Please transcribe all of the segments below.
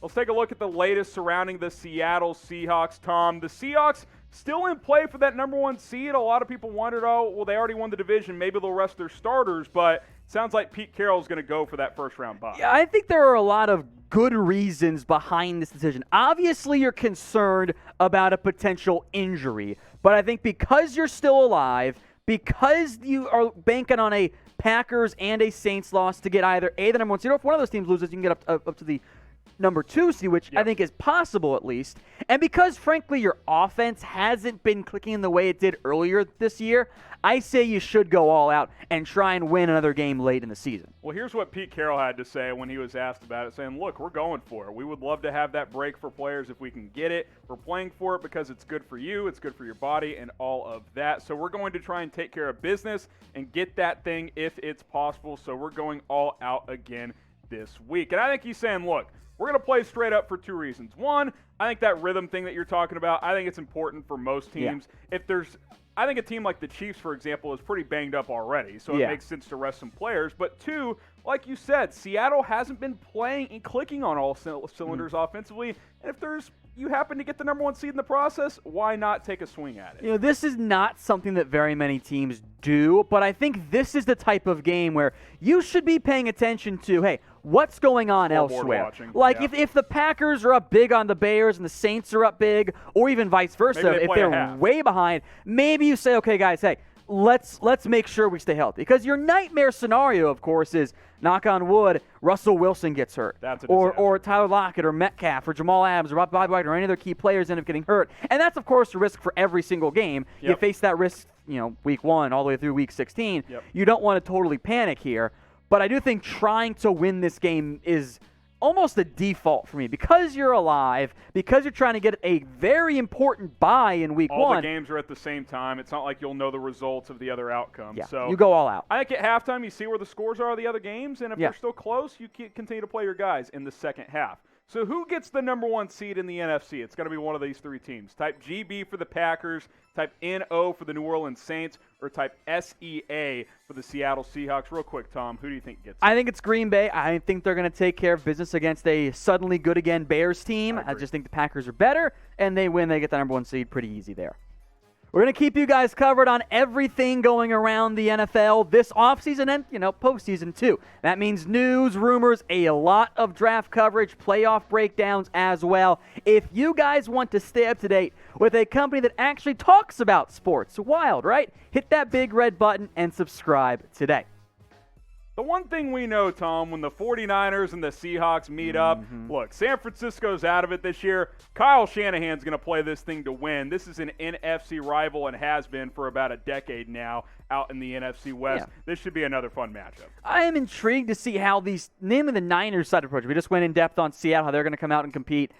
Let's take a look at the latest surrounding the Seattle Seahawks, Tom. The Seahawks still in play for that number 1 seed. A lot of people wondered, oh, well, they already won the division. Maybe they'll rest their starters, but it sounds like Pete Carroll is going to go for that first-round bye. Yeah, I think there are a lot of good reasons behind this decision. Obviously, you're concerned about a potential injury, but I think because you're still alive, because you are banking on a Packers and a Saints loss to get either the number 1 seed, or if one of those teams loses, you can get up to the number 2 seed, which I think is possible at least. And because, frankly, your offense hasn't been clicking in the way it did earlier this year, I say you should go all out and try and win another game late in the season. Well, here's what Pete Carroll had to say when he was asked about it, saying, look, we're going for it. We would love to have that break for players if we can get it. We're playing for it because it's good for you, it's good for your body, and all of that. So we're going to try and take care of business and get that thing if it's possible. So we're going all out again this week. And I think he's saying, look, we're going to play straight up for 2 reasons. One, I think that rhythm thing that you're talking about, I think it's important for most teams. Yeah. I think a team like the Chiefs, for example, is pretty banged up already, so it makes sense to rest some players. But 2, like you said, Seattle hasn't been playing and clicking on all cylinders offensively. And if you happen to get the number 1 seed in the process, why not take a swing at it? This is not something that very many teams do, but I think this is the type of game where you should be paying attention to, hey, what's going on elsewhere? Like if the Packers are up big on the Bears and the Saints are up big, or even vice versa, if they're way behind, maybe you say, okay, guys, hey, let's make sure we stay healthy. Because your nightmare scenario, of course, is, knock on wood, Russell Wilson gets hurt. Or Tyler Lockett or Metcalf or Jamal Adams or Bobby Wagner or any other key players end up getting hurt. And that's, of course, a risk for every single game. You face that risk, week 1 all the way through week 16. You don't want to totally panic here. But I do think trying to win this game is almost a default for me. Because you're alive, because you're trying to get a very important bye in week 1. All the games are at the same time. It's not like you'll know the results of the other outcomes. Yeah, so you go all out. I think at halftime you see where the scores are of the other games, and if they're still close, you continue to play your guys in the second half. So who gets the number 1 seed in the NFC? It's going to be one of these 3 teams. Type GB for the Packers, type NO for the New Orleans Saints, or type SEA for the Seattle Seahawks. Real quick, Tom, who do you think gets it? I think it's Green Bay. I think they're going to take care of business against a suddenly good again Bears team. I just think the Packers are better, and they win. They get the number 1 seed pretty easy there. We're going to keep you guys covered on everything going around the NFL this offseason and, postseason too. That means news, rumors, a lot of draft coverage, playoff breakdowns as well. If you guys want to stay up to date with a company that actually talks about sports, wild, right? Hit that big red button and subscribe today. The one thing we know, Tom, when the 49ers and the Seahawks meet up, look, San Francisco's out of it this year. Kyle Shanahan's going to play this thing to win. This is an NFC rival and has been for about a decade now out in the NFC West. Yeah. This should be another fun matchup. I am intrigued to see how namely the Niners side approach. We just went in depth on Seattle, how they're going to come out and compete.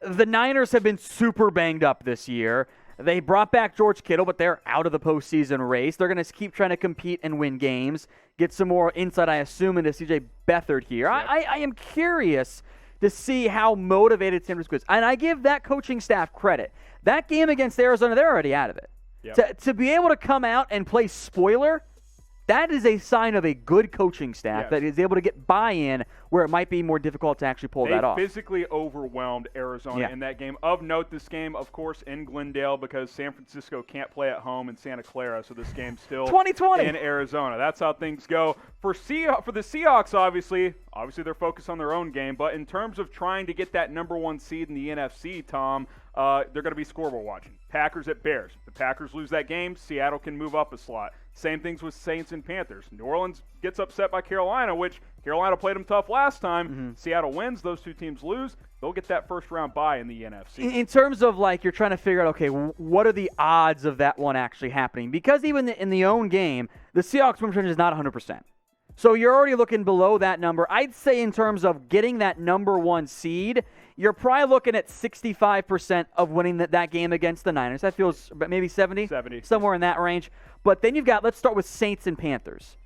The Niners have been super banged up this year. They brought back George Kittle, but they're out of the postseason race. They're going to keep trying to compete and win games. Get some more insight, I assume, into C.J. Beathard here. Yep. I am curious to see how motivated San Francisco is. And I give that coaching staff credit. That game against Arizona, they're already out of it. Yep. To be able to come out and play spoiler, that is a sign of a good coaching staff that is able to get buy-in where it might be more difficult to actually pull that off. They physically overwhelmed Arizona in that game. Of note, this game, of course, in Glendale because San Francisco can't play at home in Santa Clara, so this game's still 2020 in Arizona. That's how things go. For the Seahawks, obviously they're focused on their own game, but in terms of trying to get that number 1 seed in the NFC, Tom, they're going to be scoreboard watching. Packers at Bears. If the Packers lose that game, Seattle can move up a slot. Same things with Saints and Panthers. New Orleans gets upset by Carolina, which Carolina played them tough last time. Seattle wins. Those 2 teams lose. They'll get that first-round bye in the NFC. In terms of, you're trying to figure out, okay, what are the odds of that one actually happening? Because even in the own game, the Seahawks win percentage is not 100%. So you're already looking below that number. I'd say in terms of getting that number 1 seed, you're probably looking at 65% of winning that game against the Niners. That feels maybe 70? 70. Somewhere in that range. But then you've got, let's start with Saints and Panthers.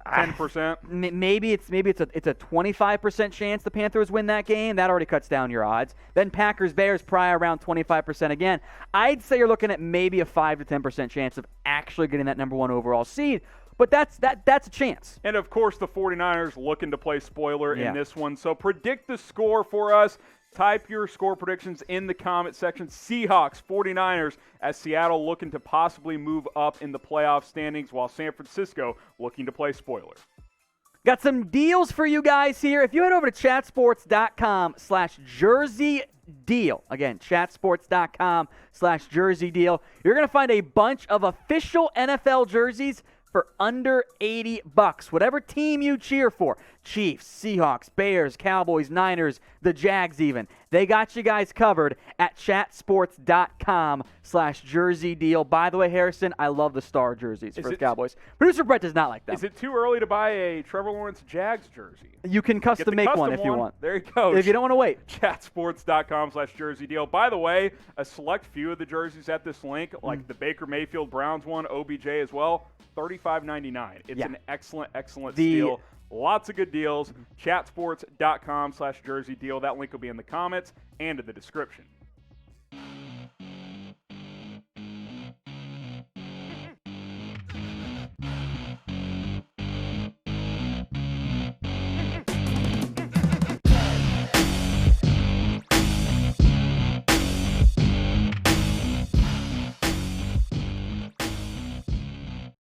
10%. Maybe it's a 25% chance the Panthers win that game. That already cuts down your odds. Then Packers Bears probably around 25% again. I'd say you're looking at maybe a 5 to 10% chance of actually getting that number 1 overall seed. but that's a chance. And, of course, the 49ers looking to play spoiler in this one. So predict the score for us. Type your score predictions in the comment section. Seahawks, 49ers, as Seattle looking to possibly move up in the playoff standings, while San Francisco looking to play spoiler. Got some deals for you guys here. If you head over to chatsports.com/jersey deal, again, chatsports.com/jersey deal, you're going to find a bunch of official NFL jerseys for under $80. Whatever team you cheer for, Chiefs, Seahawks, Bears, Cowboys, Niners, the Jags even, they got you guys covered at chatsports.com/jersey deal. By the way, Harrison, I love the star jerseys for the Cowboys. Producer Brett does not like them. Is it too early to buy a Trevor Lawrence Jags jersey? You can custom make one if you want. There you go. If you don't want to wait. Chatsports.com/jersey deal. By the way, a select few of the jerseys at this link, like the Baker Mayfield Browns one, OBJ as well, $35.99. It's an excellent deal. Lots of good deals. Chatsports.com/jersey deal. That link will be in the comments and in the description.